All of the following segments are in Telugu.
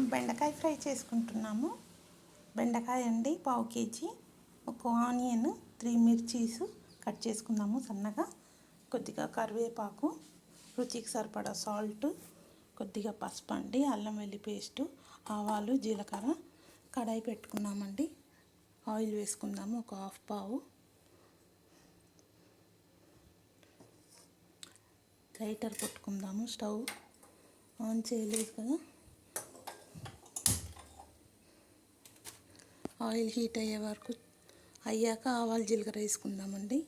మనం బెండకాయ ఫ్రై చేసుకుంటున్నాము. బెండకాయ అండి పావు కేజీ, ఒక ఆనియన్, 3 మిర్చీస్ కట్ చేసుకుందాము సన్నగా, కొద్దిగా కరివేపాకు, రుచికి సరిపడా సాల్ట్, కొద్దిగా పసుపు అండి, అల్లం వెల్లి పేస్టు, ఆవాలు, జీలకర్ర. కడాయి పెట్టుకున్నామండి. ఆయిల్ వేసుకుందాము, ఒక హాఫ్ పావు. లైటర్ కొట్టుకుందాము, స్టవ్ ఆన్ చేయలేదు కదా. ఆయిల్ హీట్ అయ్యే వరకు అయ్యాక ఆవాలు జీలకర్ర వేసుకుందామండి.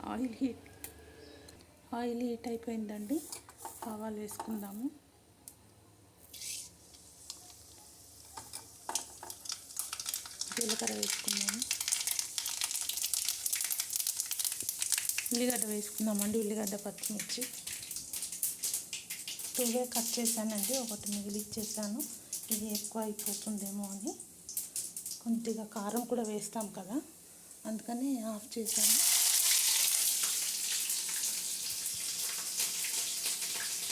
ఆయిల్ హీట్ అయిపోయిందండి. ఆవాలు వేసుకుందాము. జీలకర్ర వేసుకుందాము. ఉల్లిగడ్డ వేసుకుందామండి. ఉల్లిగడ్డ, పచ్చిమిర్చి 2 కట్ చేశానండి, ఒకటి మిగిలిచ్చేసాను. ఇది ఎక్కువ అయిపోతుందేమో అని. కొద్దిగా కారం కూడా వేస్తాం కదా, అందుకని ఆఫ్ చేశాను.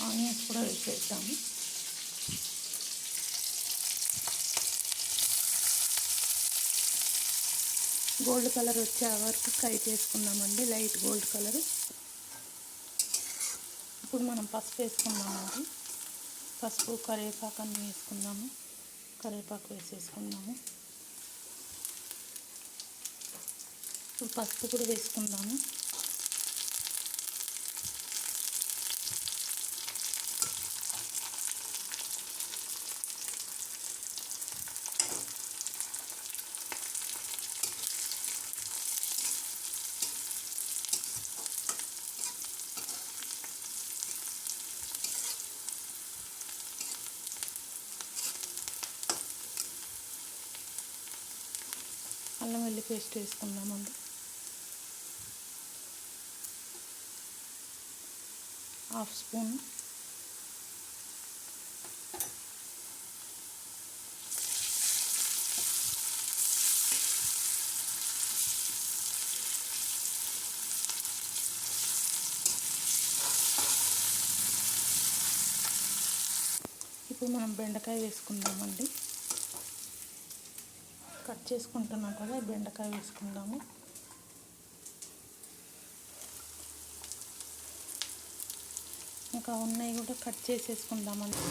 ఆనియన్స్ కూడా వేసేద్దాము. గోల్డ్ కలర్ వచ్చే వరకు ఫ్రై చేసుకుందామండి, లైట్ గోల్డ్ కలర్. ఇప్పుడు మనం పసుపు వేసుకుందామండి. పసుపు, కరివేపాకు అన్నీ వేసుకుందాము. కరివేపాకు వేసేసుకుందాము. ఇప్పుడు పసుపు కూడా వేసుకుందాము. అల్లం వెల్లి పేస్ట్ వేసుకుందామండి. Half spoon. ఇప్పుడు మనం బెండకాయ వేసుకుందామండి. కట్ చేసుకుంటున్నాం కదా, బెండకాయ వేసుకుందాము. ఇంకా ఉన్నాయి కూడా కట్ చేసేసుకుందామండి.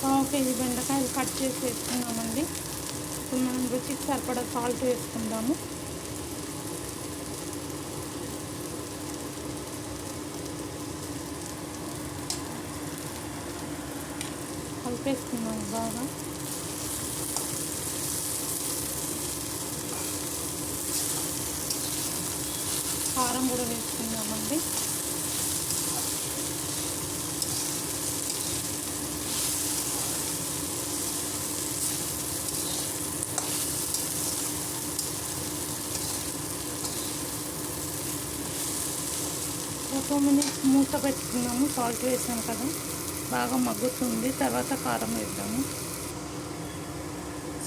పావు కేజీ బెండకాయలు కట్ చేసి వేసుకున్నామండి. ఇప్పుడు మనం రుచికి సరిపడా సాల్ట్ వేసుకుందాము. కలిపేసుకున్నాము బాగా. కారం కూడా వేసుకుందామండి. ఒక 2 మినిట్స్ మూత పెట్టుకున్నాము. సాల్ట్ వేసాం కదా, బాగా మగ్గుతుంది. తర్వాత కారం వేద్దాము.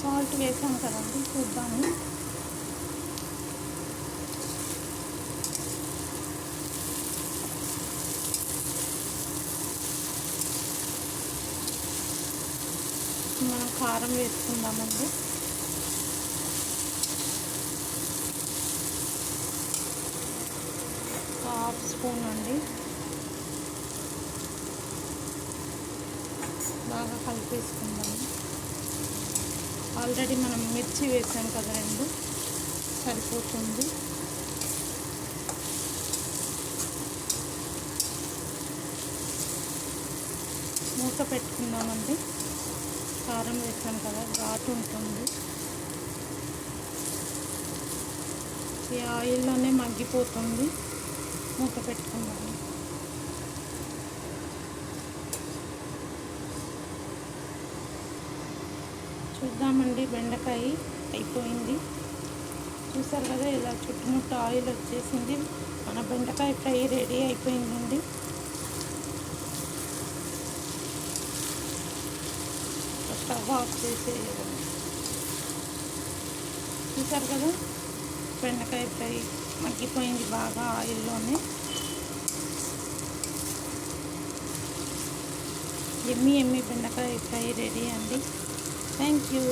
సాల్ట్ వేసాం కదండి, చూద్దాము. మనం కారం వేసుకుందామండి. హాఫ్ స్పూన్ అండి. బాగా కలిపేసుకుందాము. ఆల్రెడీ మనం మిర్చి వేసాం కదా, 2 సరిపోతుంది. మూత పెట్టుకుందామండి. కారం వేసాం కదా, ఘాటు ఉంటుంది. ఈ ఆయిల్లోనే మగ్గిపోతుంది. మూత పెట్టుకుందాము. చూద్దామండి. బెండకాయ అయిపోయింది. చూసారు కదా, ఇలా చుట్టుముట్టు ఆయిల్ వచ్చేసింది. మన బెండకాయ ఫ్రై రెడీ అయిపోయిందండి. స్టవ్ ఆఫ్ చేసేయాలి. చూసారు కదా, బెండకాయ ఫ్రై మగ్గిపోయింది బాగా ఆయిల్లోనే. ఎమ్మి బెండకాయ ఫ్రై రెడీ అండి. Thank you.